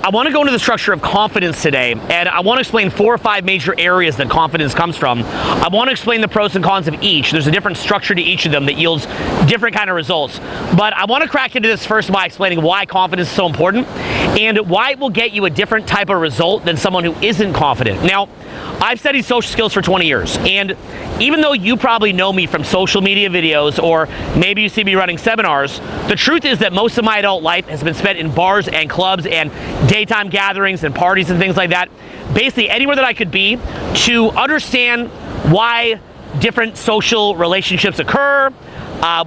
I want to go into the structure of confidence today, and I want to explain 4 or 5 major areas that confidence comes from. I want to explain the pros and cons of each. There's a different structure to each of them that yields different kind of results. But I want to crack into this first by explaining why confidence is so important and why it will get you a different type of result than someone who isn't confident. Now, I've studied social skills for 20 years, and even though you probably know me from social media videos or maybe you see me running seminars, the truth is that most of my adult life has been spent in bars and clubs and daytime gatherings and parties and things like that. Basically anywhere that I could be to understand why different social relationships occur,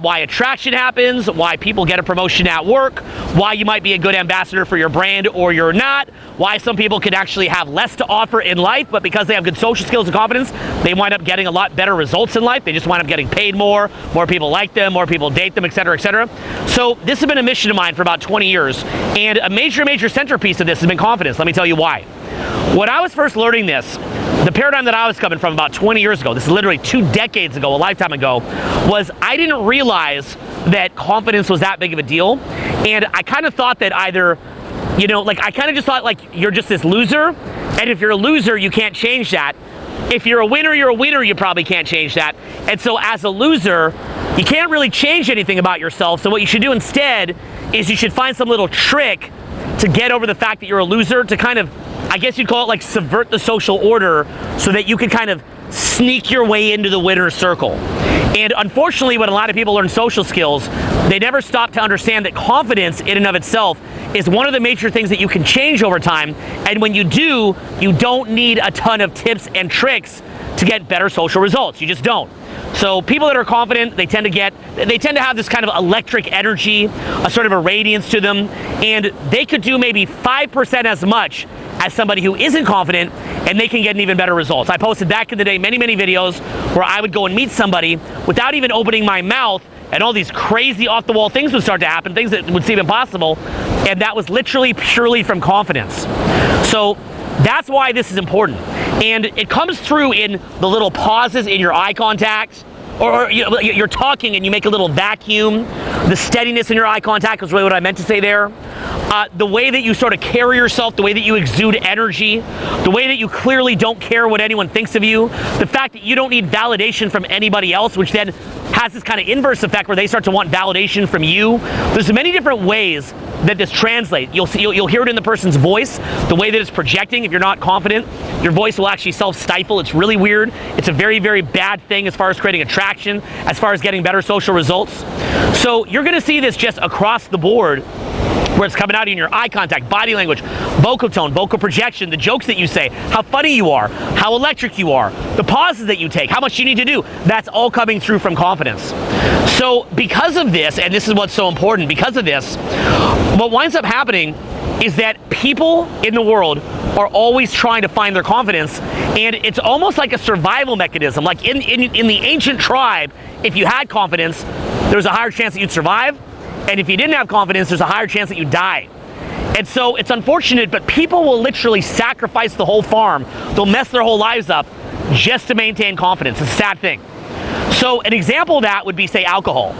why attraction happens, why people get a promotion at work, why you might be a good ambassador for your brand or you're not, why some people can actually have less to offer in life, but because they have good social skills and confidence, they wind up getting a lot better results in life. They just wind up getting paid more people like them, more people date them, et cetera, et cetera. So this has been a mission of mine for about 20 years, and a major centerpiece of this has been confidence. Let me tell you why. When I was first learning this, the paradigm that I was coming from about 20 years ago, this is literally 2 decades ago, a lifetime ago, was I didn't realize that confidence was that big of a deal. And I kind of thought that either, I kind of just thought like you're just this loser. And if you're a loser, you can't change that. If you're a winner, you probably can't change that. And so as a loser, you can't really change anything about yourself. So what you should do instead is you should find some little trick to get over the fact that you're a loser, to kind of, I guess you'd call it like subvert the social order so that you can kind of sneak your way into the winner's circle. And unfortunately, when a lot of people learn social skills, they never stop to understand that confidence in and of itself is one of the major things that you can change over time. And when you do, you don't need a ton of tips and tricks to get better social results. You just don't. So people that are confident, they tend to have this kind of electric energy, a sort of a radiance to them, and they could do maybe 5% as much as somebody who isn't confident, and they can get an even better results. I posted back in the day many videos where I would go and meet somebody without even opening my mouth, and all these crazy off-the-wall things would start to happen, things that would seem impossible, and that was literally purely from confidence. So that's why this is important. And it comes through in the little pauses in your eye contact, or you're talking and you make a little vacuum. The steadiness in your eye contact is really what I meant to say there. The way that you sort of carry yourself, the way that you exude energy, the way that you clearly don't care what anyone thinks of you, the fact that you don't need validation from anybody else, which then has this kind of inverse effect where they start to want validation from you. There's many different ways that this translates. You'll hear it in the person's voice, the way that it's projecting. If you're not confident, your voice will actually self-stifle. It's really weird. It's a very bad thing as far as creating attraction, as far as getting better social results. So you're gonna see this just across the board, where it's coming out in your eye contact, body language, vocal tone, vocal projection, the jokes that you say, how funny you are, how electric you are, the pauses that you take, how much you need to do. That's all coming through from confidence. So because of this, and this is what's so important, because of this, what winds up happening is that people in the world are always trying to find their confidence, and it's almost like a survival mechanism. Like in the ancient tribe, if you had confidence, there was a higher chance that you'd survive. And if you didn't have confidence, there's a higher chance that you die. And so it's unfortunate, but people will literally sacrifice the whole farm. They'll mess their whole lives up just to maintain confidence. It's a sad thing. So an example of that would be, say, alcohol.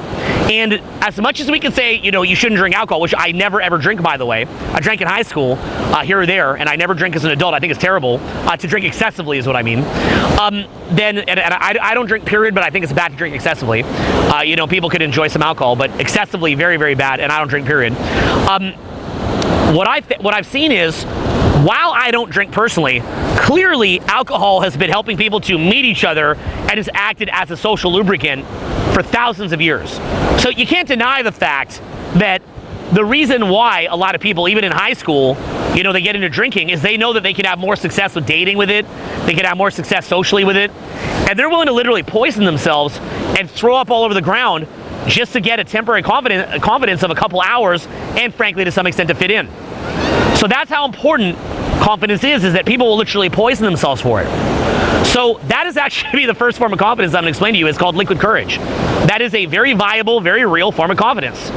And as much as we can say, you shouldn't drink alcohol, which I never ever drink, by the way. I drank in high school, here or there, and I never drink as an adult. I think it's terrible. To drink excessively is what I mean. I don't drink, period, but I think it's bad to drink excessively. People could enjoy some alcohol, but excessively, very bad, and I don't drink, period. What I've seen is, while I don't drink personally, clearly alcohol has been helping people to meet each other and has acted as a social lubricant for thousands of years. So you can't deny the fact that the reason why a lot of people, even in high school, they get into drinking is they know that they can have more success with dating with it, they can have more success socially with it, and they're willing to literally poison themselves and throw up all over the ground just to get a temporary confidence of a couple hours, and frankly, to some extent, to fit in. So that's how important confidence is that people will literally poison themselves for it. So that is actually the first form of confidence I'm going to explain to you. It's called liquid courage. That is a very viable, very real form of confidence.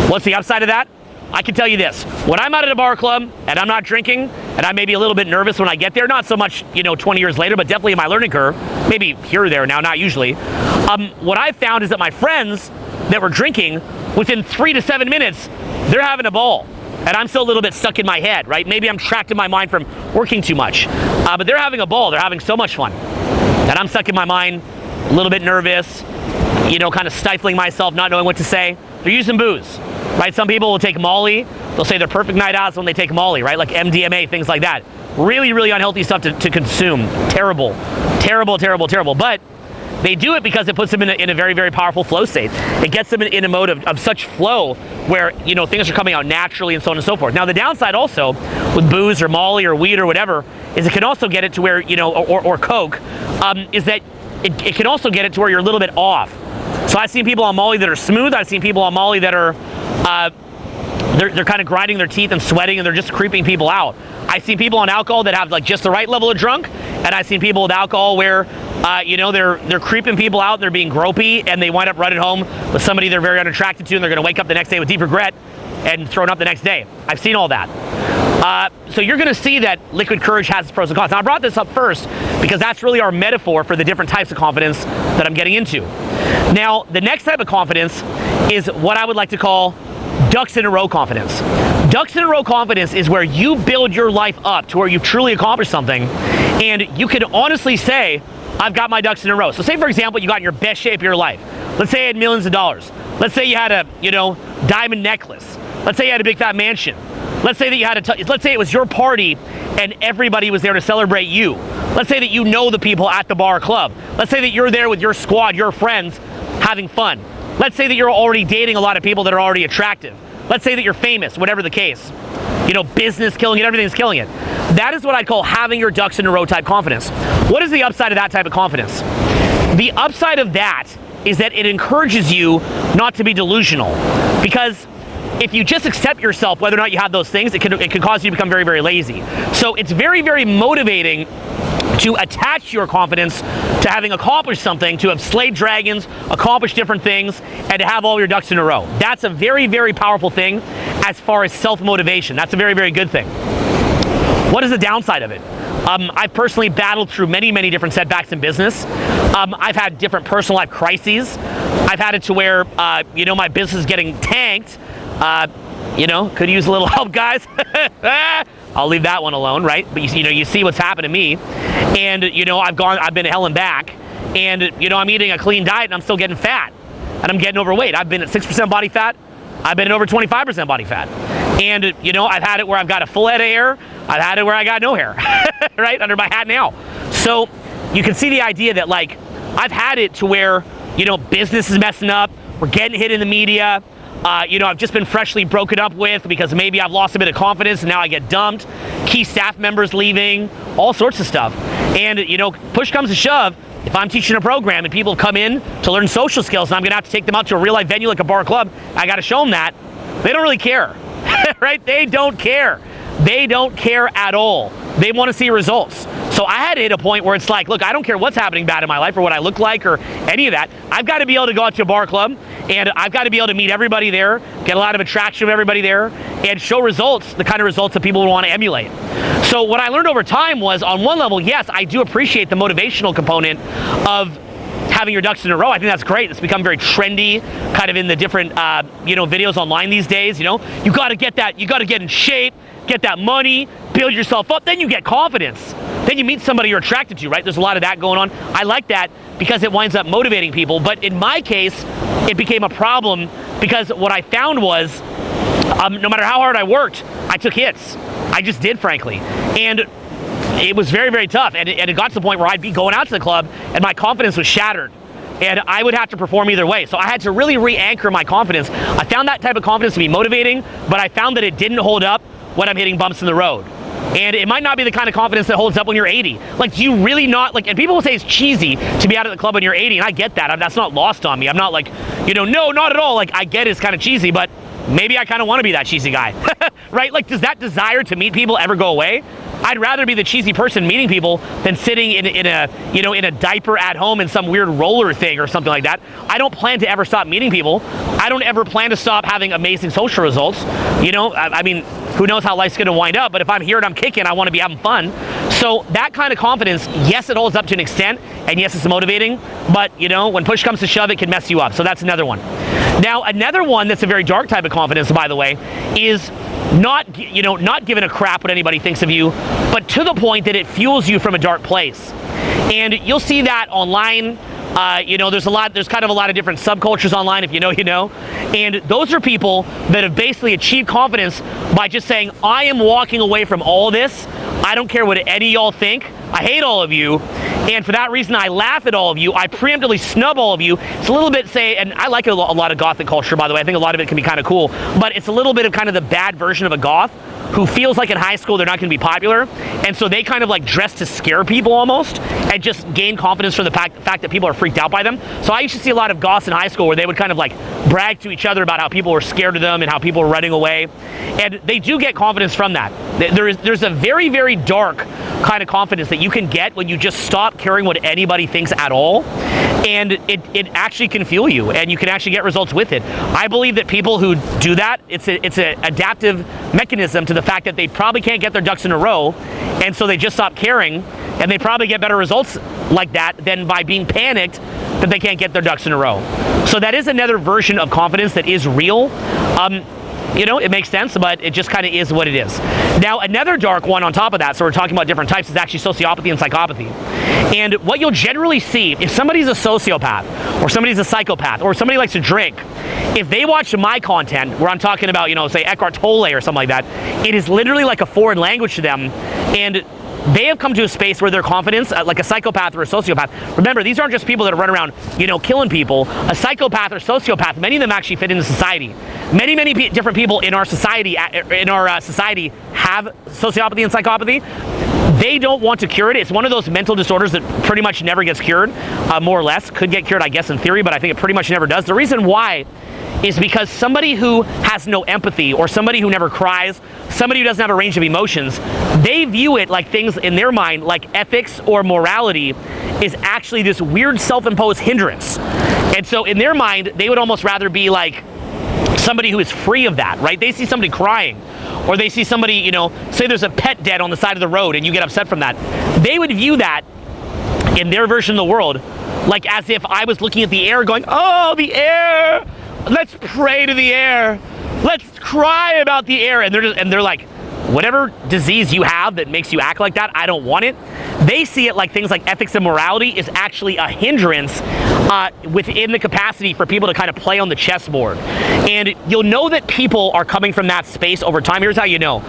What's the upside of that? I can tell you this. When I'm out at a bar club and I'm not drinking, and I may be a little bit nervous when I get there, not so much, 20 years later, but definitely in my learning curve, maybe here or there now, not usually. What I've found is that my friends that were drinking, within 3 to 7 minutes, they're having a ball. And I'm still a little bit stuck in my head, right? Maybe I'm trapped in my mind from working too much. But they're having a ball. They're having so much fun. And I'm stuck in my mind, a little bit nervous, kind of stifling myself, not knowing what to say. They're using booze, right? Some people will take Molly. They'll say they're perfect night outs when they take Molly, right? Like MDMA, things like that. Really, really unhealthy stuff to consume. Terrible, terrible, terrible, terrible. But they do it because it puts them in a very, very powerful flow state. It gets them in a mode of such flow where, things are coming out naturally and so on and so forth. Now, the downside also with booze or Molly or weed or whatever is it can also get it to where, or Coke, is that it can also get it to where you're a little bit off. So I've seen people on Molly that are smooth. I've seen people on Molly that are, they're kind of grinding their teeth and sweating and they're just creeping people out. I've seen people on alcohol that have like just the right level of drunk, and I've seen people with alcohol where, they're creeping people out, they're being gropey, and they wind up running home with somebody they're very unattracted to, and they're going to wake up the next day with deep regret and thrown up the next day. I've seen all that. So you're going to see that liquid courage has its pros and cons. Now, I brought this up first because that's really our metaphor for the different types of confidence that I'm getting into. Now, the next type of confidence is what I would like to call ducks in a row confidence. Ducks in a row confidence is where you build your life up to where you've truly accomplished something, and you can honestly say, I've got my ducks in a row. So say, for example, you got in your best shape of your life. Let's say you had millions of dollars. Let's say you had a, diamond necklace. Let's say you had a big fat mansion. Let's say that you had let's say it was your party and everybody was there to celebrate you. Let's say that you know the people at the bar or club. Let's say that you're there with your squad, your friends, having fun. Let's say that you're already dating a lot of people that are already attractive. Let's say that you're famous, whatever the case. Business killing it, everything's killing it. That is what I'd call having your ducks in a row type confidence. What is the upside of that type of confidence? The upside of that is that it encourages you not to be delusional. Because if you just accept yourself, whether or not you have those things, it can cause you to become very, very lazy. So it's very, very motivating to attach your confidence to having accomplished something, to have slayed dragons, accomplished different things, and to have all your ducks in a row. That's a very, very powerful thing as far as self-motivation. That's a very, very good thing. What is the downside of it? I've personally battled through many, many different setbacks in business. I've had different personal life crises. I've had it to where, my business is getting tanked. Could use a little help, guys. I'll leave that one alone, right? But you see what's happened to me, and I've been hell and back, and I'm eating a clean diet and I'm still getting fat, and I'm getting overweight. I've been at 6% body fat. I've been at over 25% body fat, and I've had it where I've got a full head of hair. I've had it where I got no hair, right under my hat now. So you can see the idea that like I've had it to where business is messing up. We're getting hit in the media. I've just been freshly broken up with because maybe I've lost a bit of confidence and now I get dumped. Key staff members leaving, all sorts of stuff. And, push comes to shove, if I'm teaching a program and people come in to learn social skills and I'm going to have to take them out to a real life venue like a bar or club, I got to show them that. They don't really care, right? They don't care. They don't care at all. They want to see results. So I had to hit a point where it's like, look, I don't care what's happening bad in my life or what I look like or any of that. I've got to be able to go out to a bar club and I've got to be able to meet everybody there, get a lot of attraction of everybody there, and show results, the kind of results that people would want to emulate. So what I learned over time was, on one level, yes, I do appreciate the motivational component of having your ducks in a row. I think that's great. It's become very trendy, kind of in the different, videos online these days. You got to get that, you got to get in shape, get that money, build yourself up, then you get confidence. Then you meet somebody you're attracted to, right? There's a lot of that going on. I like that because it winds up motivating people. But in my case, it became a problem because what I found was no matter how hard I worked, I took hits. I just did, frankly. And it was very, very tough. And it got to the point where I'd be going out to the club and my confidence was shattered. And I would have to perform either way. So I had to really re-anchor my confidence. I found that type of confidence to be motivating, but I found that it didn't hold up when I'm hitting bumps in the road. And it might not be the kind of confidence that holds up when you're 80. Like, do you really not, and people will say it's cheesy to be out at the club when you're 80, and I get that. That's not lost on me. I'm not like, no, not at all. Like, I get it's kind of cheesy, but maybe I kind of want to be that cheesy guy, right? Like, does that desire to meet people ever go away? I'd rather be the cheesy person meeting people than sitting in a diaper at home in some weird roller thing or something like that. I don't plan to ever stop meeting people. I don't ever plan to stop having amazing social results. I mean, who knows how life's going to wind up, but if I'm here and I'm kicking, I want to be having fun. So that kind of confidence, yes, it holds up to an extent, and yes, it's motivating, but when push comes to shove, it can mess you up. So that's another one. Now, another one that's a very dark type of confidence, by the way, is not giving a crap what anybody thinks of you, but to the point that it fuels you from a dark place. And you'll see that online. There's kind of a lot of different subcultures online, if you know, you know. And those are people that have basically achieved confidence by just saying, I am walking away from all this. I don't care what any of y'all think. I hate all of you. And for that reason, I laugh at all of you. I preemptively snub all of you. It's a little bit, and I like a lot of gothic culture, by the way. I think a lot of it can be kind of cool. But it's a little bit of kind of the bad version of a goth who feels like in high school they're not going to be popular. And so they kind of like dress to scare people almost and just gain confidence from the fact that people are freaked out by them. So I used to see a lot of goths in high school where they would kind of like brag to each other about how people were scared of them and how people were running away. And they do get confidence from that. There's a very, very dark kind of confidence that you can get when you just stop caring what anybody thinks at all. And it actually can fuel you, and you can actually get results with it. I believe that people who do that, it's an adaptive mechanism to the fact that they probably can't get their ducks in a row, and so they just stop caring, and they probably get better results like that than by being panicked that they can't get their ducks in a row. So that is another version of confidence that is real. It makes sense, but it just kind of is what it is. Now, another dark one on top of that, so we're talking about different types, is actually sociopathy and psychopathy. And what you'll generally see, if somebody's a sociopath, or somebody's a psychopath, or somebody likes to drink, if they watch my content, where I'm talking about, say Eckhart Tolle or something like that, it is literally like a foreign language to them, and they have come to a space where their confidence, like a psychopath or a sociopath, remember, these aren't just people that run around, killing people. A psychopath or sociopath, many of them actually fit into society. Many different people in our society have sociopathy and psychopathy. They don't want to cure it. It's one of those mental disorders that pretty much never gets cured, more or less. Could get cured, I guess, in theory, but I think it pretty much never does. The reason why is because somebody who has no empathy, or somebody who never cries, somebody who doesn't have a range of emotions, they view it like things in their mind, like ethics or morality, is actually this weird self-imposed hindrance. And so in their mind, they would almost rather be like somebody who is free of that, right? They see somebody crying, or they see somebody, say there's a pet dead on the side of the road and you get upset from that. They would view that in their version of the world like as if I was looking at the air going, oh, the air, let's pray to the air, let's cry about the air. And they're like, whatever disease you have that makes you act like that, I don't want it. They see it like things like ethics and morality is actually a hindrance within the capacity for people to kind of play on the chessboard. And you'll know that people are coming from that space over time. Here's how you know.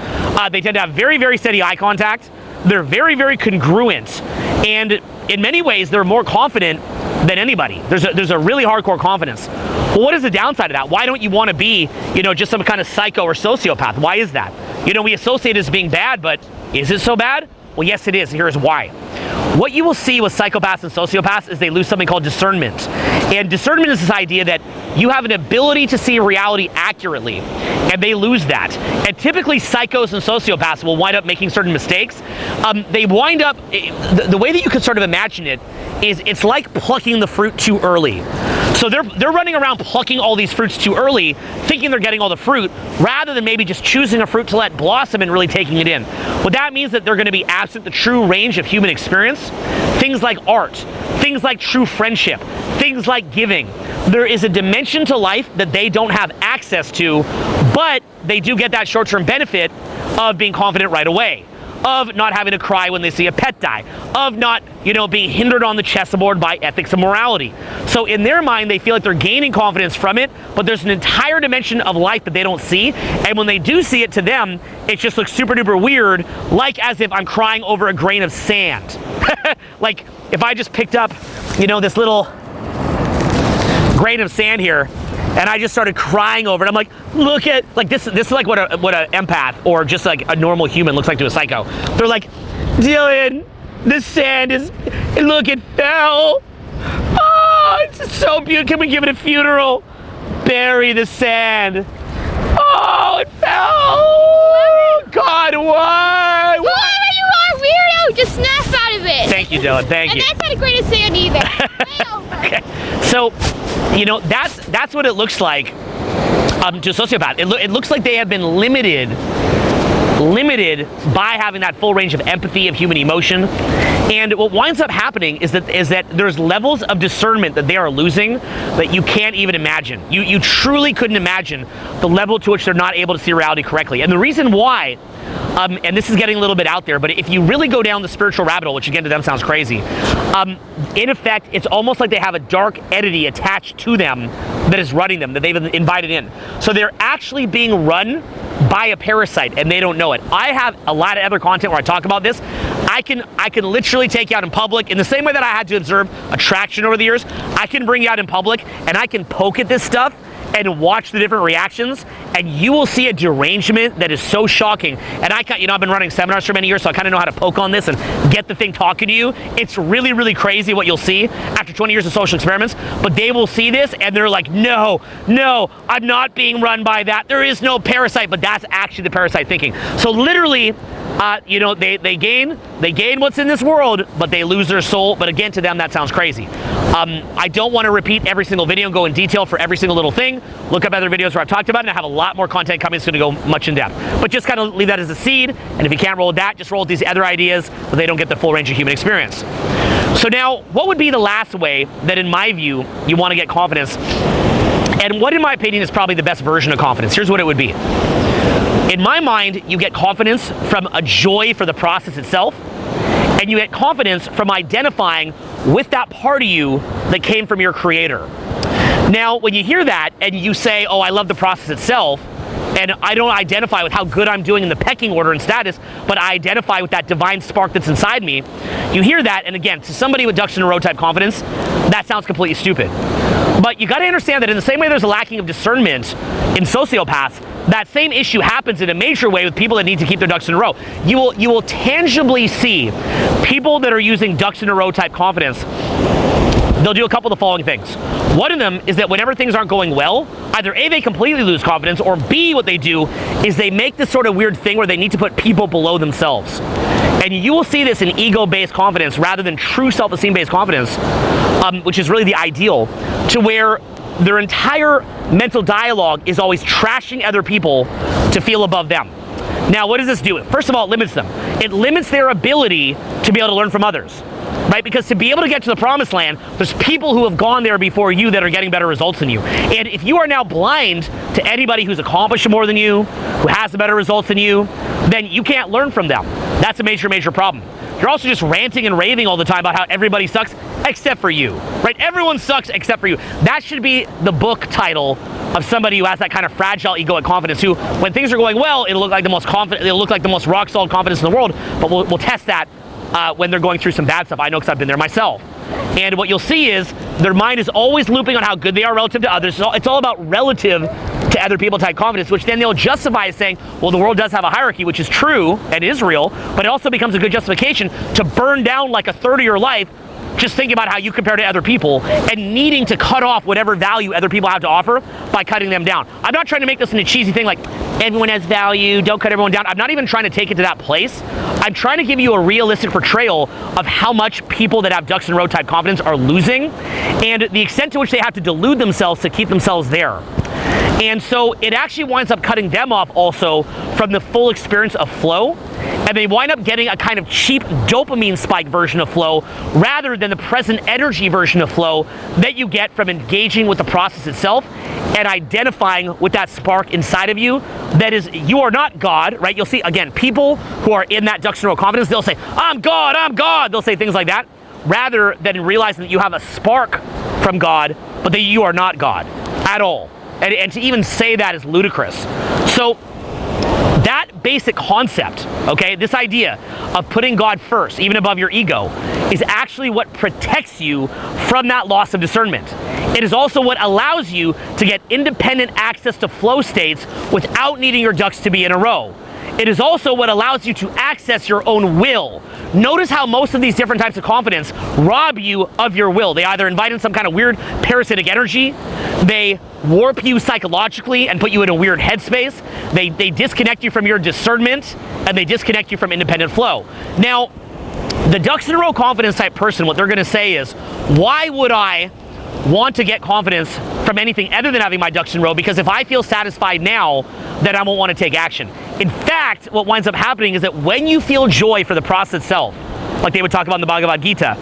They tend to have very, very steady eye contact. They're very, very congruent. And in many ways, they're more confident than anybody. There's a really hardcore confidence. Well, what is the downside of that? Why don't you want to be, just some kind of psycho or sociopath? Why is that? We associate it as being bad, but is it so bad? Well, yes, it is. Here's why. What you will see with psychopaths and sociopaths is they lose something called discernment. And discernment is this idea that you have an ability to see reality accurately, and they lose that. And typically psychos and sociopaths will wind up making certain mistakes. They wind up, the way that you can sort of imagine it is it's like plucking the fruit too early. So they're running around plucking all these fruits too early, thinking they're getting all the fruit, rather than maybe just choosing a fruit to let blossom and really taking it in. What that means that they're going to be absent the true range of human experience. Things like art, things like true friendship, things like giving. There is a dimension to life that they don't have access to, but they do get that short-term benefit of being confident right away, of not having to cry when they see a pet die, of not, being hindered on the chessboard by ethics and morality. So in their mind, they feel like they're gaining confidence from it, but there's an entire dimension of life that they don't see. And when they do see it, to them, it just looks super duper weird, like as if I'm crying over a grain of sand. Like if I just picked up, this little grain of sand here, and I just started crying over it. I'm like, look at, like this is like what a empath or just like a normal human looks like to a psycho. They're like, Dylan, the sand look, it fell. Oh, it's so beautiful. Can we give it a funeral? Bury the sand. Oh, it fell. God, why? Whatever you are, weirdo, just snap out of it. Thank you, Dylan, thank you. And that's not a grain of sand either. Okay, so, that's what it looks like to a sociopath. It looks like they have been limited limited by having that full range of empathy, of human emotion. And what winds up happening is that there's levels of discernment that they are losing that you can't even imagine. You truly couldn't imagine the level to which they're not able to see reality correctly. And the reason why, and this is getting a little bit out there, but if you really go down the spiritual rabbit hole, which again to them sounds crazy, in effect, it's almost like they have a dark entity attached to them that is running them, that they've invited in. So they're actually being run by a parasite and they don't know it. I have a lot of other content where I talk about this. I can literally take you out in public in the same way that I had to observe attraction over the years. I can bring you out in public and I can poke at this stuff and watch the different reactions, and you will see a derangement that is so shocking. And I've been running seminars for many years, so I kind of know how to poke on this and get the thing talking to you. It's really, really crazy what you'll see after 20 years of social experiments, but they will see this and they're like, no, I'm not being run by that. There is no parasite, but that's actually the parasite thinking. So literally, they gain what's in this world, but they lose their soul. But again, to them, that sounds crazy. I don't want to repeat every single video and go in detail for every single little thing. Look up other videos where I've talked about it, and I have a lot more content coming. It's going to go much in depth. But just kind of leave that as a seed, and if you can't roll with that, just roll with these other ideas, but they don't get the full range of human experience. So now, what would be the last way that, in my view, you want to get confidence? And what, in my opinion, is probably the best version of confidence? Here's what it would be. In my mind, you get confidence from a joy for the process itself, and you get confidence from identifying with that part of you that came from your creator. Now, when you hear that and you say, oh, I love the process itself, and I don't identify with how good I'm doing in the pecking order and status, but I identify with that divine spark that's inside me, you hear that, and again, to somebody with ducks in a row type confidence, that sounds completely stupid. But you got to understand that in the same way there's a lacking of discernment in sociopaths, that same issue happens in a major way with people that need to keep their ducks in a row. You will tangibly see people that are using ducks in a row type confidence. They'll do a couple of the following things. One of them is that whenever things aren't going well, either A, they completely lose confidence, or B, what they do is they make this sort of weird thing where they need to put people below themselves. And you will see this in ego-based confidence rather than true self-esteem-based confidence, which is really the ideal, to where their entire mental dialogue is always trashing other people to feel above them. Now, what does this do? First of all, it limits them. It limits their ability to be able to learn from others, right? Because to be able to get to the promised land, there's people who have gone there before you that are getting better results than you. And if you are now blind to anybody who's accomplished more than you, who has the better results than you, then you can't learn from them. That's a major, major problem. You're also just ranting and raving all the time about how everybody sucks except for you, right? Everyone sucks except for you. That should be the book title of somebody who has that kind of fragile egoic confidence, who, when things are going well, it'll look like the most confident, it'll look like the most rock solid confidence in the world, but we'll test that when they're going through some bad stuff. I know because I've been there myself. And what you'll see is their mind is always looping on how good they are relative to others. It's all about relative to other people type confidence, which then they'll justify as saying, well, the world does have a hierarchy, which is true and is real, but it also becomes a good justification to burn down like a third of your life just thinking about how you compare to other people and needing to cut off whatever value other people have to offer by cutting them down. I'm not trying to make this into a cheesy thing like everyone has value, don't cut everyone down. I'm not even trying to take it to that place. I'm trying to give you a realistic portrayal of how much people that have ducks in a row type confidence are losing and the extent to which they have to delude themselves to keep themselves there. And so it actually winds up cutting them off also from the full experience of flow, and they wind up getting a kind of cheap dopamine spike version of flow rather than the present energy version of flow that you get from engaging with the process itself and identifying with that spark inside of you that is, you are not God, right? You'll see, again, people who are in that ducks in a row confidence, they'll say, I'm God, I'm God. They'll say things like that rather than realizing that you have a spark from God, but that you are not God at all. And to even say that is ludicrous. So that basic concept, okay, this idea of putting God first, even above your ego, is actually what protects you from that loss of discernment. It is also what allows you to get independent access to flow states without needing your ducks to be in a row. It is also what allows you to access your own will. Notice how most of these different types of confidence rob you of your will. They either invite in some kind of weird parasitic energy, they warp you psychologically and put you in a weird headspace, they disconnect you from your discernment, and they disconnect you from independent flow. Now, the ducks in a row confidence type person, what they're gonna say is, why would I want to get confidence from anything other than having my ducks in a row? Because if I feel satisfied now, then I won't want to take action. In fact, what winds up happening is that when you feel joy for the process itself, like they would talk about in the Bhagavad Gita,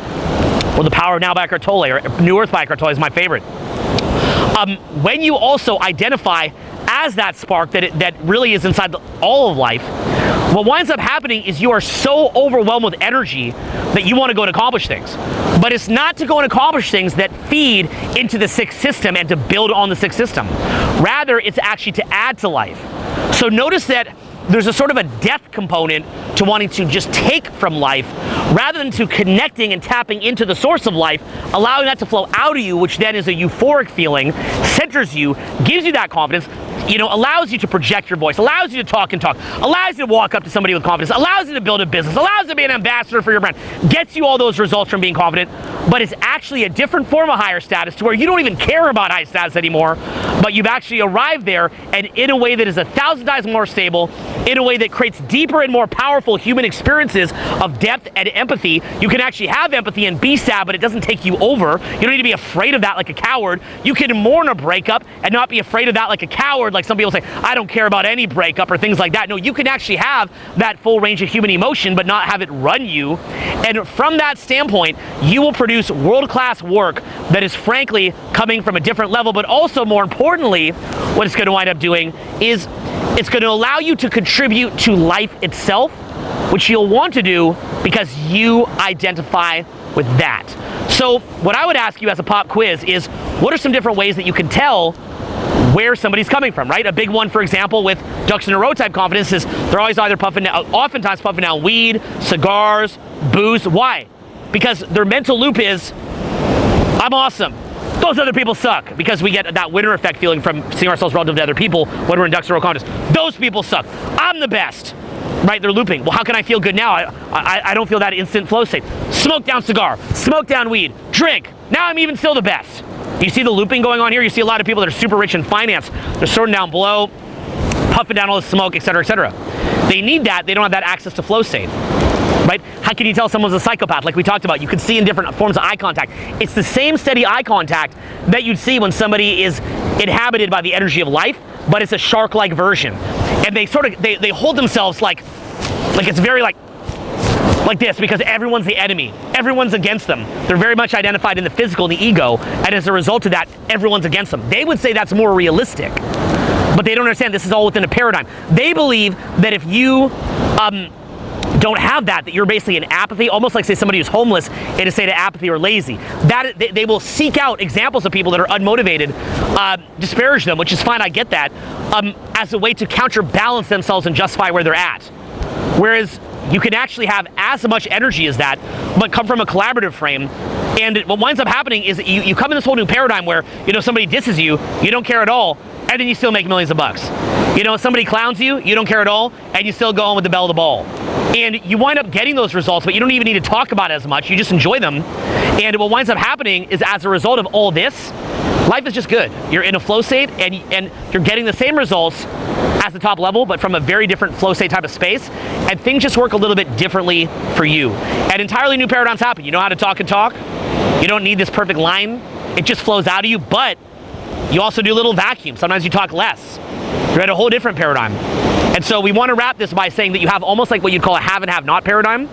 or the Power of Now by Eckhart Tolle, or New Earth by Eckhart Tolle is my favorite. When you also identify as that spark that really is inside all of life, what winds up happening is you are so overwhelmed with energy that you want to go and accomplish things. But it's not to go and accomplish things that feed into the sixth system and to build on the sixth system. Rather, it's actually to add to life. So notice that there's a sort of a death component to wanting to just take from life rather than to connecting and tapping into the source of life, allowing that to flow out of you, which then is a euphoric feeling, centers you, gives you that confidence, allows you to project your voice, allows you to talk and talk, allows you to walk up to somebody with confidence, allows you to build a business, allows you to be an ambassador for your brand, gets you all those results from being confident, but it's actually a different form of higher status to where you don't even care about high status anymore, but you've actually arrived there, and in a way that is 1,000 times more stable, in a way that creates deeper and more powerful human experiences of depth and empathy. You can actually have empathy and be sad, but it doesn't take you over. You don't need to be afraid of that like a coward. You can mourn a breakup and not be afraid of that like a coward, like some people say, I don't care about any breakup or things like that. No, you can actually have that full range of human emotion, but not have it run you. And from that standpoint, you will produce world-class work that is frankly coming from a different level, but also more importantly, what it's going to wind up doing is it's going to allow you to contribute to life itself, which you'll want to do because you identify with that. So what I would ask you as a pop quiz is, what are some different ways that you can tell where somebody's coming from, right? A big one, for example, with ducks in a row type confidence is they're always either oftentimes puffing down weed, cigars, booze. Why? Because their mental loop is, I'm awesome. Those other people suck, because we get that winner effect feeling from seeing ourselves relative to other people when we're in ducks in a row contest. Those people suck. I'm the best, right? They're looping. Well, how can I feel good now? I don't feel that instant flow state. Smoke down cigar, smoke down weed, drink. Now I'm even still the best. You see the looping going on here? You see a lot of people that are super rich in finance. They're sorting down blow, puffing down all the smoke, et cetera, et cetera. They need that. They don't have that access to flow state. Right? How can you tell someone's a psychopath? Like we talked about, you can see in different forms of eye contact. It's the same steady eye contact that you'd see when somebody is inhabited by the energy of life, but it's a shark-like version. And they sort of, they hold themselves like it's very like this, because everyone's the enemy. Everyone's against them. They're very much identified in the physical and the ego, and as a result of that, everyone's against them. They would say that's more realistic, but they don't understand this is all within a paradigm. They believe that if you don't have that you're basically in apathy, almost like say somebody who's homeless in a state of apathy or lazy. That they will seek out examples of people that are unmotivated, disparage them, which is fine, I get that, as a way to counterbalance themselves and justify where they're at. Whereas you can actually have as much energy as that, but come from a collaborative frame. And what winds up happening is that you come in this whole new paradigm where, somebody disses you, you don't care at all, and then you still make millions of bucks. Somebody clowns you, you don't care at all, and you still go on with the bell of the ball. And you wind up getting those results, but you don't even need to talk about it as much. You just enjoy them. And what winds up happening is, as a result of all this, life is just good. You're in a flow state, and you're getting the same results as the top level, but from a very different flow state type of space, and things just work a little bit differently for you. And entirely new paradigms happen. You know how to talk and talk. You don't need this perfect line. It just flows out of you, but you also do a little vacuum. Sometimes you talk less. You're at a whole different paradigm. And so we want to wrap this by saying that you have almost like what you'd call a have and have not paradigm,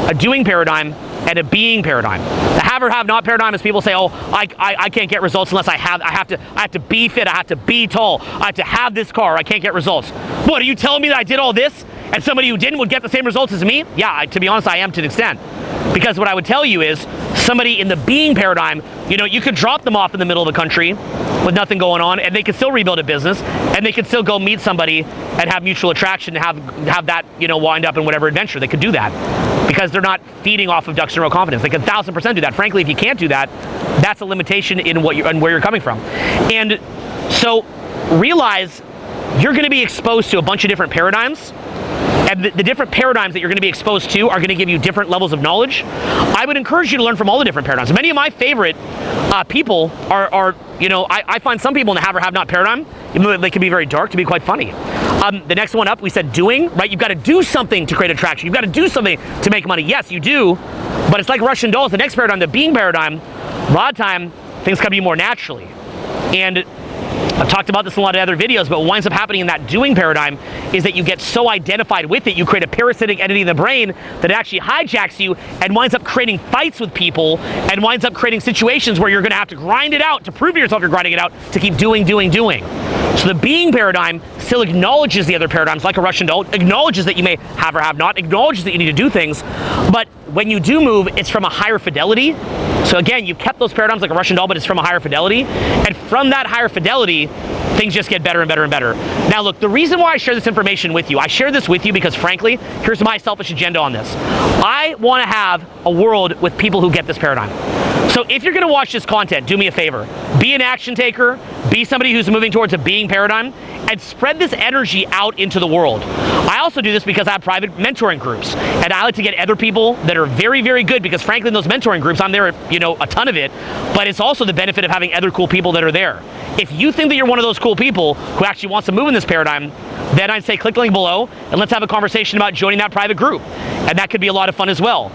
a doing paradigm, and a being paradigm. The have or have not paradigm is people say, oh, I can't get results unless I have to be fit, I have to be tall, I have to have this car, I can't get results. What, are you telling me that I did all this and somebody who didn't would get the same results as me? Yeah, to be honest, I am to an extent. Because what I would tell you is, somebody in the being paradigm, you could drop them off in the middle of the country with nothing going on, and they could still rebuild a business, and they could still go meet somebody and have mutual attraction and have that, wind up in whatever adventure. They could do that because they're not feeding off of ducks in a row confidence. They could 1,000% do that. Frankly, if you can't do that, that's a limitation in where you're coming from. And so realize you're going to be exposed to a bunch of different paradigms. And the different paradigms that you're going to be exposed to are going to give you different levels of knowledge. I would encourage you to learn from all the different paradigms. Many of my favorite people are I find some people in the have or have not paradigm, even though they can be very dark, to be quite funny. The next one up, we said doing, right? You've got to do something to create attraction. You've got to do something to make money. Yes, you do, but it's like Russian dolls. The next paradigm, the being paradigm, a lot of time, things come to you more naturally. And I've talked about this in a lot of other videos, but what winds up happening in that doing paradigm is that you get so identified with it, you create a parasitic entity in the brain that it actually hijacks you and winds up creating fights with people and winds up creating situations where you're going to have to grind it out to prove to yourself you're grinding it out to keep doing. So the being paradigm still acknowledges the other paradigms, like a Russian doll, acknowledges that you may have or have not, acknowledges that you need to do things, but when you do move, it's from a higher fidelity. So again, you've kept those paradigms like a Russian doll, but it's from a higher fidelity, and from that higher fidelity, things just get better and better and better. Now look, the reason why I share this information with you, I share this with you because frankly, here's my selfish agenda on this. I want to have a world with people who get this paradigm. So if you're going to watch this content, do me a favor. Be an action taker, be somebody who's moving towards a being paradigm, and spread this energy out into the world. I also do this because I have private mentoring groups, and I like to get other people that are very, very good, because frankly in those mentoring groups, I'm there, a ton of it, but it's also the benefit of having other cool people that are there. If you think that you're one of those cool people who actually wants to move in this paradigm, then I'd say click the link below and let's have a conversation about joining that private group. And that could be a lot of fun as well.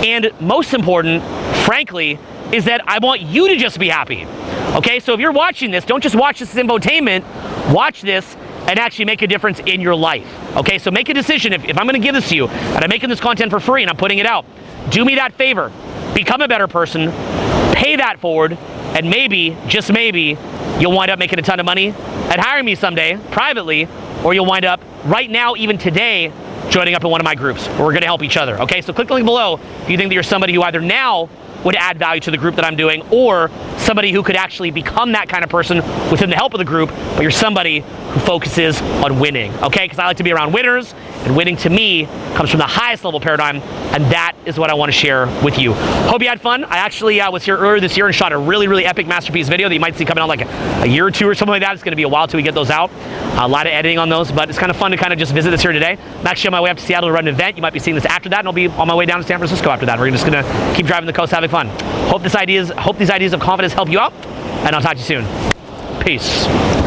And most important, frankly, is that I want you to just be happy. Okay, so if you're watching this, don't just watch this as infotainment, watch this and actually make a difference in your life. Okay, so make a decision. If I'm gonna give this to you and I'm making this content for free and I'm putting it out, do me that favor. Become a better person, pay that forward, and maybe, just maybe, you'll wind up making a ton of money and hiring me someday, privately, or you'll wind up, right now, even today, joining up in one of my groups where we're gonna help each other. Okay, so click the link below if you think that you're somebody who either now would add value to the group that I'm doing, or somebody who could actually become that kind of person within the help of the group, but you're somebody who focuses on winning, okay? Because I like to be around winners, and winning to me comes from the highest level paradigm, and that is what I want to share with you. Hope you had fun. I actually was here earlier this year and shot a really, really epic masterpiece video that you might see coming out like a year or two or something like that. It's going to be a while till we get those out. A lot of editing on those, but it's kind of fun to kind of just visit this here today. I'm actually on my way up to Seattle to run an event. You might be seeing this after that, and I'll be on my way down to San Francisco after that. We're just going to keep driving the coast, having fun. Hope these ideas of confidence help you out, and I'll talk to you soon. Peace.